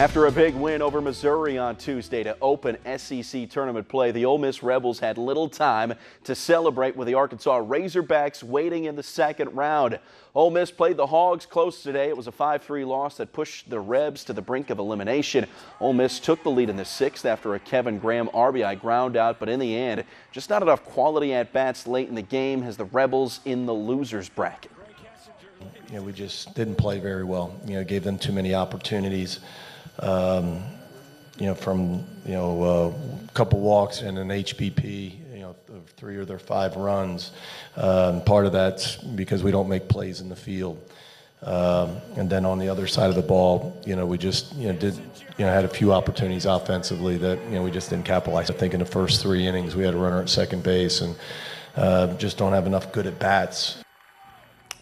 After a big win over Missouri on Tuesday to open SEC tournament play, the Ole Miss Rebels had little time to celebrate with the Arkansas Razorbacks waiting in the second round. Ole Miss played the Hogs close today. It was a 5-3 loss that pushed the Rebs to the brink of elimination. Ole Miss took the lead in the sixth after a Kevin Graham RBI ground out, but in the end, just not enough quality at-bats late in the game has the Rebels in the losers bracket. We just didn't play very well. Gave them too many opportunities. From a couple walks and an HBP, of 3 of their 5 runs. Part of that's because we don't make plays in the field. And then on the other side of the ball, we just had a few opportunities offensively that we just didn't capitalize. I think in the first 3 innings we had a runner at second base and just don't have enough good at bats.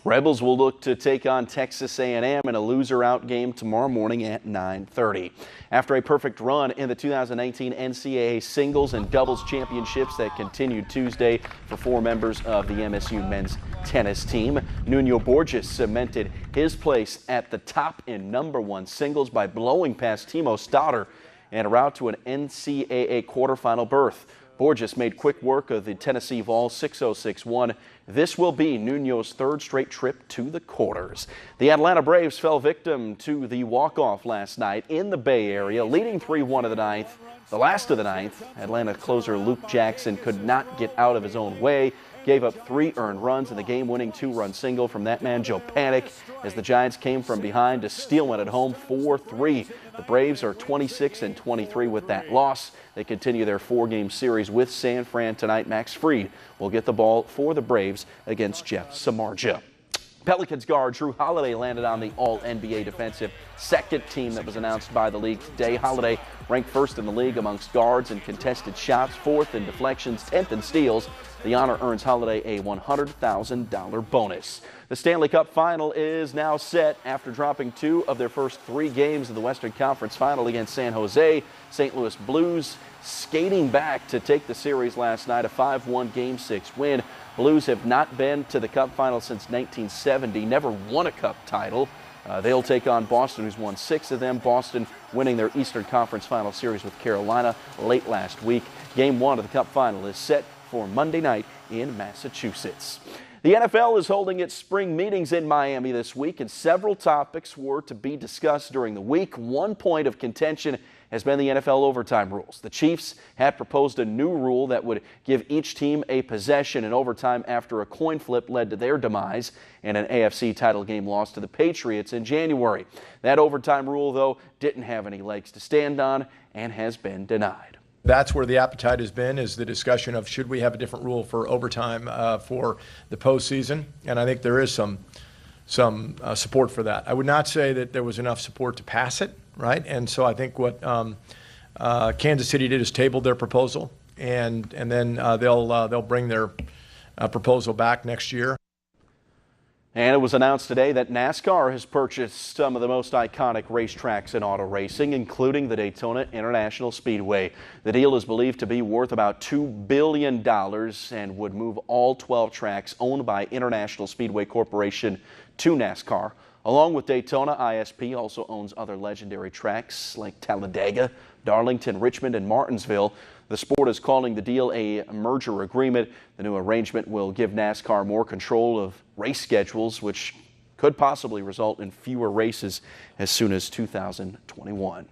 Rebels will look to take on Texas A&M in a loser-out game tomorrow morning at 9:30. After a perfect run in the 2019 NCAA singles and doubles championships that continued Tuesday for 4 members of the MSU men's tennis team, Nuno Borges cemented his place at the top in #1 singles by blowing past Timo Stodder en route to an NCAA quarterfinal berth. Borges made quick work of the Tennessee Vols 6-0-6-1. This will be Nuno's 3rd straight trip to the quarters. The Atlanta Braves fell victim to the walk-off last night in the Bay Area, leading 3-1 of the 9th. The last of the 9th, Atlanta closer Luke Jackson could not get out of his own way, gave up 3 earned runs in the game-winning 2-run single from that man Joe Panik as the Giants came from behind to steal one at home 4-3. The Braves are 26-23 with that loss. They continue their 4-game series with San Fran tonight. Max Fried will get the ball for the Braves against Jeff Samardzija. Pelicans guard Drew Holiday landed on the All-NBA defensive second team that was announced by the league today. Holiday ranked 1st in the league amongst guards in contested shots, 4th in deflections, 10th in steals. The honor earns Holiday a $100,000 bonus. The Stanley Cup final is now set after dropping 2 of their first 3 games of the Western Conference final against San Jose. St. Louis Blues skating back to take the series last night, a 5-1 Game 6 win. Blues have not been to the Cup final since 1970, never won a Cup title. They'll take on Boston, who's won 6 of them. Boston winning their Eastern Conference final series with Carolina late last week. Game 1 of the Cup final is set for Monday night in Massachusetts. The NFL is holding its spring meetings in Miami this week, and several topics were to be discussed during the week. One point of contention has been the NFL overtime rules. The Chiefs had proposed a new rule that would give each team a possession in overtime after a coin flip led to their demise and an AFC title game loss to the Patriots in January. That overtime rule, though, didn't have any legs to stand on and has been denied. That's where the appetite has been, is the discussion of should we have a different rule for overtime for the postseason, and I think there is some support for that. I would not say that there was enough support to pass it, right? And so I think what Kansas City did is tabled their proposal, and then they'll bring their proposal back next year. And it was announced today that NASCAR has purchased some of the most iconic racetracks in auto racing, including the Daytona International Speedway. The deal is believed to be worth about $2 billion and would move all 12 tracks owned by International Speedway Corporation to NASCAR. Along with Daytona, ISP also owns other legendary tracks like Talladega, Darlington, Richmond, and Martinsville. The sport is calling the deal a merger agreement. The new arrangement will give NASCAR more control of race schedules, which could possibly result in fewer races as soon as 2021.